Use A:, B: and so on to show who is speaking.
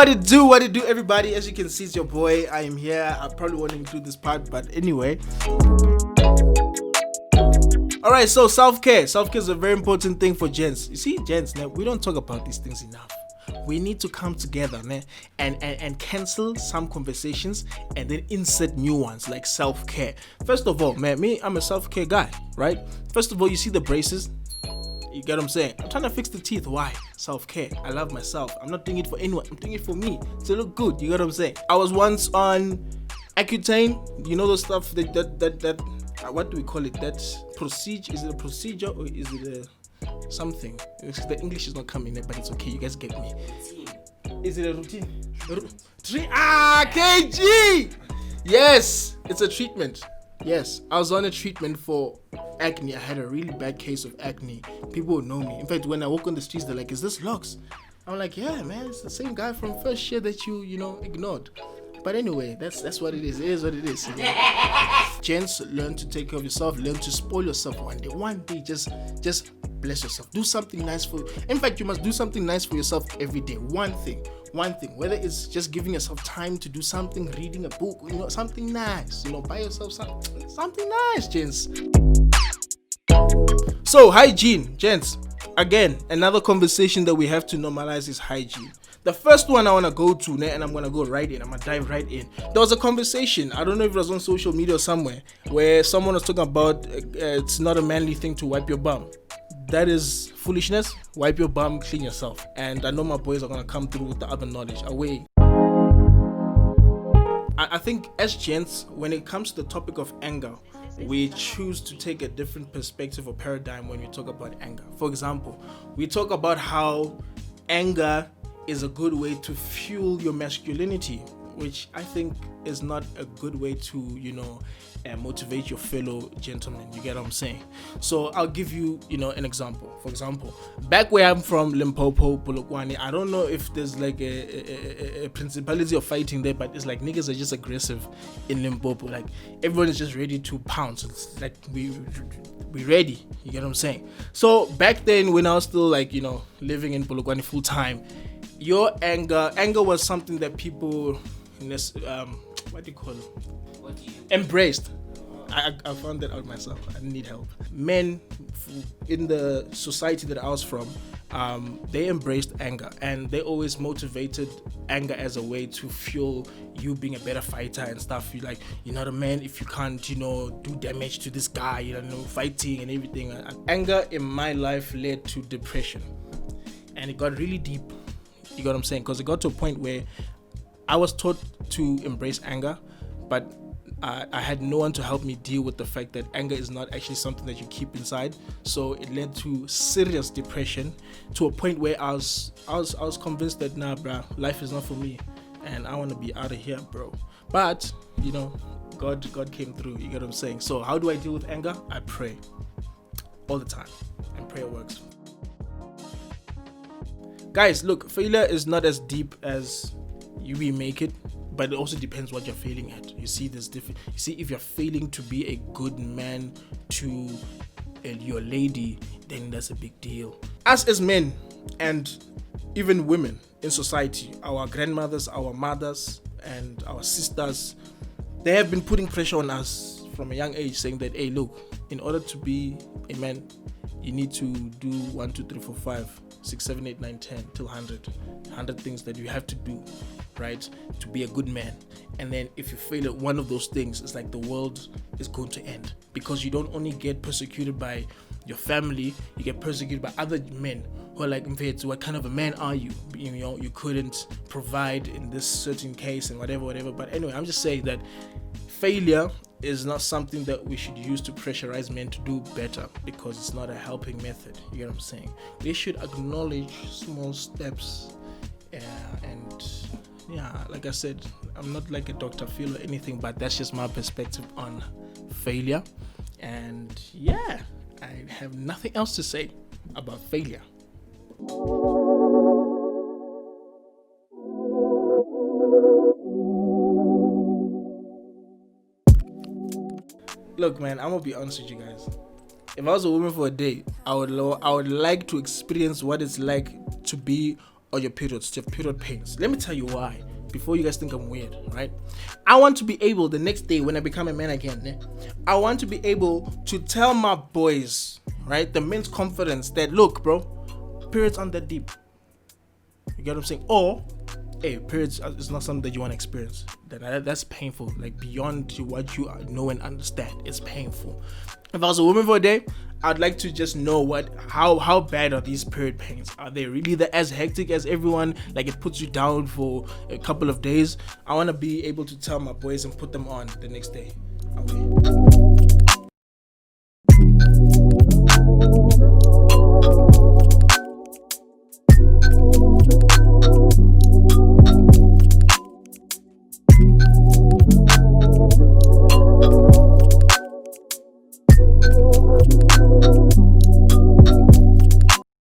A: What it do, everybody? As you can see, it's your boy. I am here. I probably won't include this part, but anyway. Alright, so self-care. Self-care is a very important thing for gents. You see, gents, now, we don't talk about these things enough. We need to come together, man, and cancel some conversations and then insert new ones like self-care. First of all, man, I'm a self-care guy, right? First of all, you see the braces? You get what I'm saying? I'm trying to fix the teeth. Why? Self-care. I love myself. I'm not doing it for anyone. I'm doing it for me to look good. You get what I'm saying? I was once on Accutane. You know those stuff that what do we call it? That procedure. Is it a procedure or is it a something? The English is not coming there, but it's okay. You guys get me. Is it a routine? KG! Yes, it's a treatment. Yes, I was on a treatment for acne. I had a really bad case of acne. People would know me. In fact, when I walk on the streets, they're like, "Is this Lux?" I'm like, "Yeah, man, it's the same guy from first year that you ignored." But anyway, that's what it is. It is what it is. Gents, learn to take care of yourself. Learn to spoil yourself one day. One day, just bless yourself. Do something nice for. In fact, you must do something nice for yourself every day. One thing. Whether it's just giving yourself time to do something, reading a book, something nice. Buy yourself something nice, gents. So hygiene, gents. Again, another conversation that we have to normalize is hygiene. The first one I want to go to, and I'm going to go right in. I'm going to dive right in. There was a conversation, I don't know if it was on social media or somewhere, where someone was talking about it's not a manly thing to wipe your bum. That is foolishness. Wipe your bum, clean yourself. And I know my boys are going to come through with the other knowledge. Away. I think as gents, when it comes to the topic of anger, we choose to take a different perspective or paradigm when we talk about anger. For example, we talk about how anger is a good way to fuel your masculinity, which I think is not a good way to, motivate your fellow gentlemen. You get what I'm saying? So I'll give you, an example. For example, back where I'm from, Limpopo, Polokwane, I don't know if there's like a principality of fighting there, but it's like niggas are just aggressive in Limpopo. Like everyone is just ready to pounce. It's like we ready. You get what I'm saying? So back then when I was still living in Polokwane full time, your anger was something that people in this embraced. I found that out myself. I didn't need help. Men in the society that I was from, they embraced anger, and they always motivated anger as a way to fuel you being a better fighter and stuff. You're not a man if you can't do damage to this guy, fighting and everything. And anger in my life led to depression, and it got really deep. You got what I'm saying? Because it got to a point where I was taught to embrace anger, but I had no one to help me deal with the fact that anger is not actually something that you keep inside. So it led to serious depression, to a point where I was convinced that nah, bruh, life is not for me, and I want to be out of here, bro. But God came through. You get what I'm saying? So how do I deal with anger? I pray all the time, and prayer works. Guys, look, failure is not as deep as we make it, but it also depends what you're failing at. You see, there's different. You see, if you're failing to be a good man to your lady, then that's a big deal. Us as men and even women in society, our grandmothers, our mothers, and our sisters, they have been putting pressure on us from a young age, saying that, hey, look, in order to be a man, you need to do 1, 2, 3, 4, 5, 6, 7, 8, 9, 10 till 100 things that you have to do, right, to be a good man. And then if you fail at one of those things, it's like the world is going to end, because you don't only get persecuted by your family, you get persecuted by other men who are like, what kind of a man are you? You couldn't provide in this certain case and whatever. But anyway, I'm just saying that failure is not something that we should use to pressurize men to do better, because it's not a helping method. You get what I'm saying? We should acknowledge small steps, like I said, I'm not like a Dr. Phil or anything, but that's just my perspective on failure. And I have nothing else to say about failure. Look, man, I'm gonna be honest with you guys. If I was a woman for a day, I would like to experience what it's like to be or your periods, your period pains. Let me tell you why. Before you guys think I'm weird, right? I want to be able the next day when I become a man again, I want to be able to tell my boys, right, the men's confidence that, look, bro, periods aren't that deep. You get what I'm saying? Or, hey, periods is not something that you want to experience. That's painful. Like, beyond what you know and understand, it's painful. If I was a woman for a day, I'd like to just know how bad are these period pains? Are they really as hectic as everyone? Like, it puts you down for a couple of days. I want to be able to tell my boys and put them on the next day. Okay.